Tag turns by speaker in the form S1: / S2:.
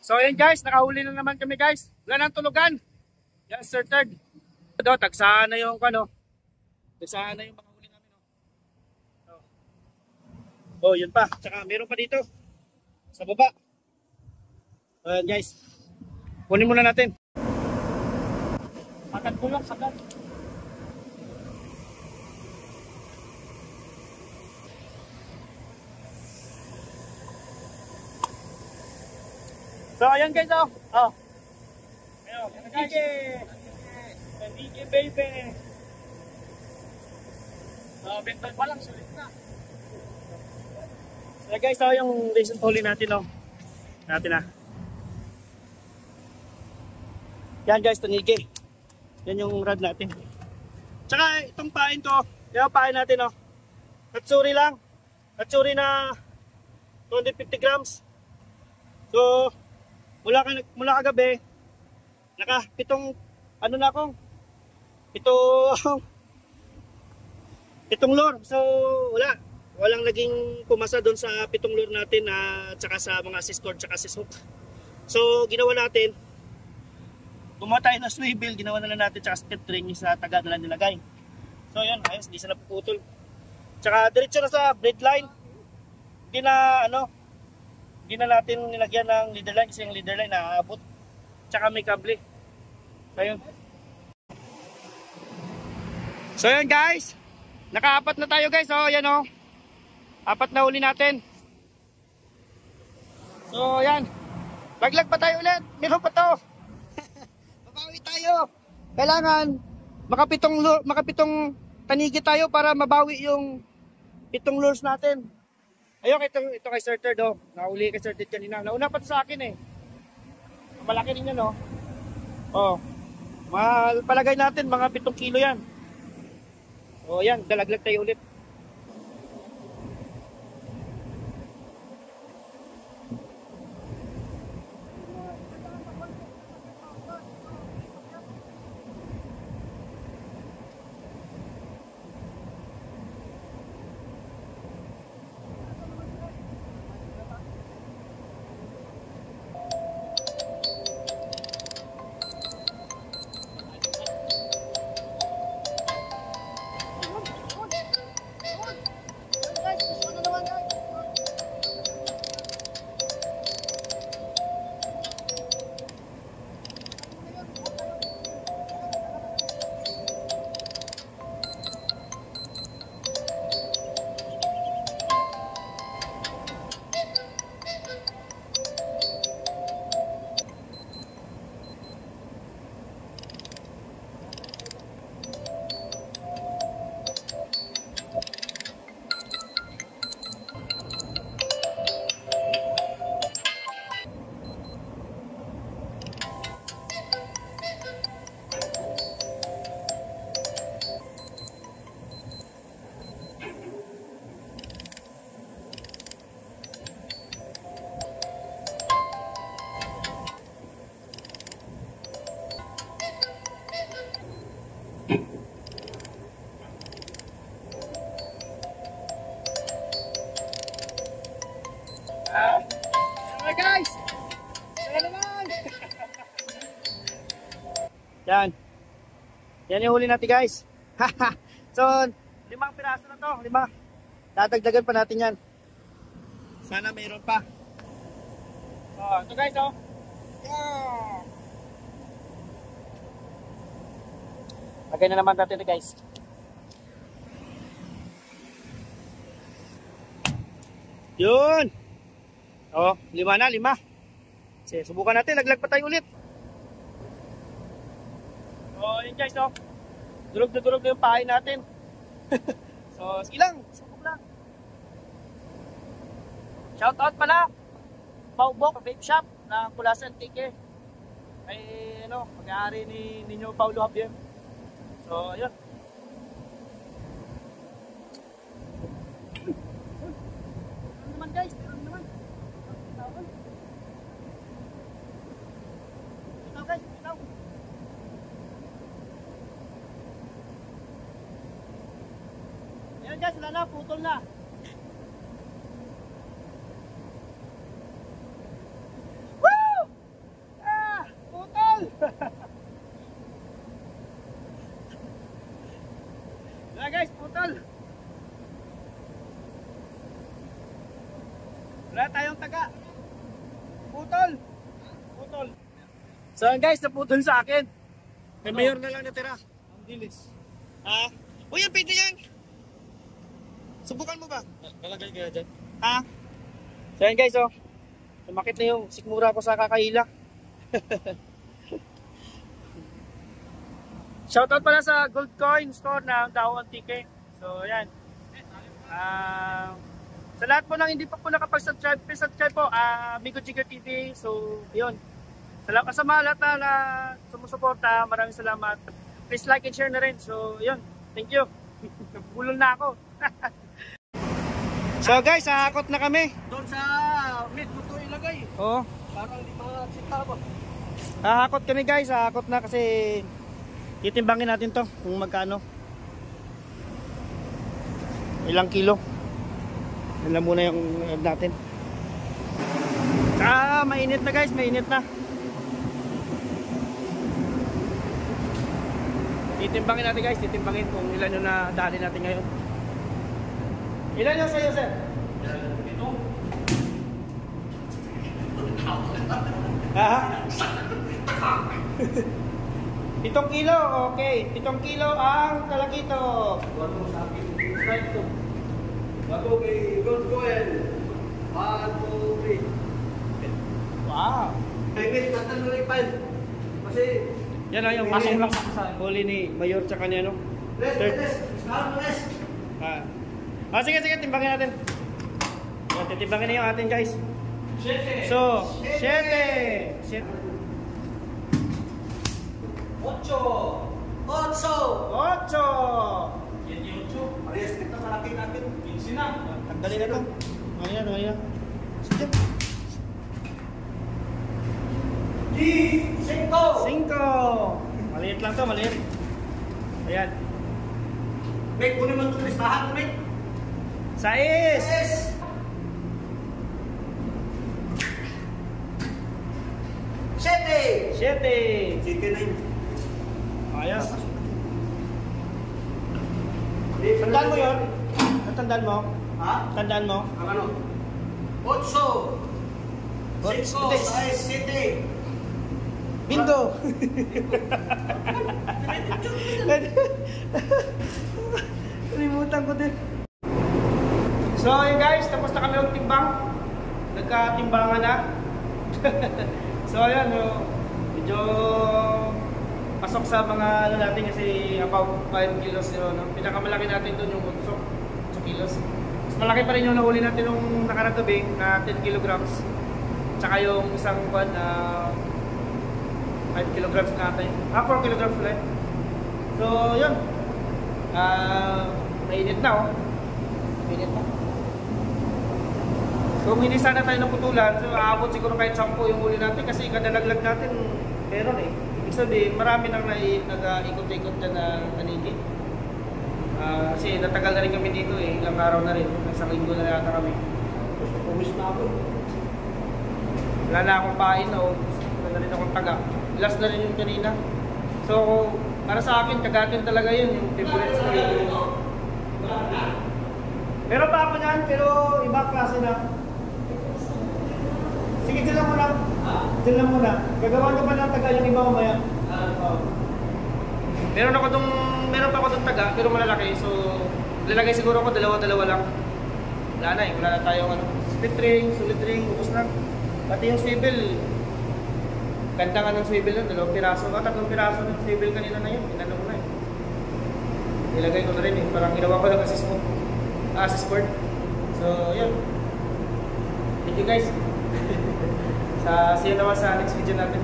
S1: So ayan guys, nakahuli na naman kami guys. Wala nang tulugan. Yes sir, third. Do, tagsaan na yung ano. Tagsaan na yung mga huli namin. Oh, yun pa. Tsaka meron pa dito. Sa baba. Ayan guys. Kunin muna natin. Agad ko lang, agad. So ayan guys, oh. Oh. Ayun, Enrique. Enrique baby. Bentol pa lang, sulit na. So guys, oh, yung recent huli natin, oh. Natin, ah. Yan guys, Enrique. Yan yung rod natin. Tsaka itong pain to, yung pain natin, oh. Katsuri lang. Katsuri na 250 grams. So, mula kagabi, pitong ano na akong pitong lure. So walang naging pumasa doon sa pitong lure natin at saka sa mga assist cord tsaka assist hook. So ginawa natin, gumawa tayo ng swivel, ginawa na lang natin tsaka split ring sa taga na lang nilagay. So yun, ayos, di sila puputol. Tsaka diretso na sa braid line. Hindi na natin nilagyan ng leader line kasi yung leader line naaabot. Tsaka may kable. So yun. So yun guys. Nakaapat na tayo guys. Oh, yan oh. Apat na huli natin. So yan. Laglag pa tayo ulit. Meron pa to. Mabawi tayo. Kailangan makapitong tanigi tayo para mabawi yung pitong lures natin. Ayun, ito kay Sir Third, oh. Nahuli kay Sir Third kanina. Nauna pa sa akin, eh. Malaki rin yan, oh. Oh. Palagay natin, mga 7 kilo yan. Oh, yan. Dalaglag tayo ulit. Alright guys, tara naman. Yan yung huli natin guys. So 5 piraso na to, 5. Dadagdagan pa natin yan. Sana mayroon pa. Oh, ito guys, oh. Yeah. Lagay na naman natin ito guys. Yun. Oh, 5 na, 5. Sige, subukan natin, laglag pa tayo ulit. Oh, yun guys, oh. Durog na yung pahay natin. So, sige lang, subok lang. Shoutout pala. Paubok, vape shop ng Pulasan TK. Ay, mag-aari ni Ninyo Paulo Javier. So, ayun. Meron naman guys, meron naman. Ito guys, ito. Ayan guys, wala na, putol na. Woo! Wala tayong taga. Putol. Putol. So guys, naputol sa akin. May mayor na lang natira. Ang dilis. Ha? Uy, yan, pwede yan. Subukan mo ba?
S2: Kalagay kaya dyan.
S1: Ha? So yan guys, oh. Sumakit na yung sikmura ko sa kakahila. Shoutout pala sa Gold Coin Store ng Dao Antique. So yan. Sa lahat po lang hindi pa po nakapag-subscribe, please subscribe po, Amigo Jigger TV. So yun. Salamat sa mga lahat na sumusuporta. Maraming salamat. Please like and share na rin. So yun. Thank you. Bulol na ako. So guys, hahakot na kami.
S2: Doon sa mid mo ito ilagay.
S1: Oo.
S2: Parang 5 sintabo.
S1: Hahakot kami guys. Hahakot na kasi titimbangin natin to kung magkano. Ilang kilo. Yan lang muna yung natin. Mainit na guys. Mainit na. Titimbangin natin guys. Titimbangin kung ilan yung nadali natin ngayon. Ilan yung sa'yo, sir?
S2: Ito.
S1: Ha? 7 kilo, okay. 7 kilo ang talakito.
S2: Bago sa akin. Right to. Bago kay Gold Coin. 1, 2, 3.
S1: Wow.
S2: Kaya guys, natal mo na ipal. Kasi
S1: Yan o, yung pasok lang sa huli ni Mayor tsaka niya, no?
S2: Les. Saan mo, Les?
S1: Sige, timbangin natin. Yan, titimbangin na yung atin, guys.
S2: 7.
S1: So, 7.
S2: 8. 8.
S1: 8.
S2: Yan yung 8. Parehas nito, malaki natin. 15 na.
S1: Tanggalin na ito. Ayan. Sige. 5. Maliit lang to, maliit. Ayan.
S2: Mike, kunin mo itong listahan, Mike.
S1: 6. 7.
S2: Chicken na yun.
S1: Ayos. Tandaan mo yun? Tandaan mo?
S2: Ha?
S1: Tandaan mo?
S2: Ang ano? 8. 5, 6, 7.
S1: Bingo! Kalimutan ko din. So yun guys, tapos na kami magtimbang. Nagkatimbangan na. So ayan, medyo pasok sa mga ano natin kasi about 5 kilos yun. No? Pinakamalaki natin doon yung 8 kilos. Mas malaki pa rin yung nahuli natin nung nakarang gabi na 10 kilograms. Tsaka yung isang buwan na 5 kilograms na natin. 4 kilograms ulit. So yun. Mainit na oh. Mainit na. So kung hindi sana tayo naputulan, so aabot siguro kahit 10 yung huli natin kasi kadalaglag natin meron eh. Ibig sabihin, marami nang nag-ikot-ikot dyan na tanigi. Kasi natagal na rin kami dito eh, ilang araw na rin. Isang linggo na yata kami.
S2: Pumis na ako.
S1: Wala na akong pain o wala na rin akong taga. Last na rin yung kanina. So, para sa akin, kagatin talaga yun, yung favorites ko yung... Meron pa ako niyan, pero ibang klase na. Sige, dyan lang muna. Dyan lang muna. Gagawa ka pa ng taga yung iba mamaya. Meron pa ako itong taga, pero malalaki. So, lalagay siguro ako dalawa-dalawa lang. Wala na eh, wala na tayong ano. Split ring, solid ring, ubos na. Pati yung swivel. Ganda nga ng swivel yun, 2 piraso. 3 piraso ng swivel kanina na yun. Inano ko na eh. Nilagay ko na rin eh. Parang ginawa ko lang assist board. So, yun. Thank you guys. See you naman sa next video natin.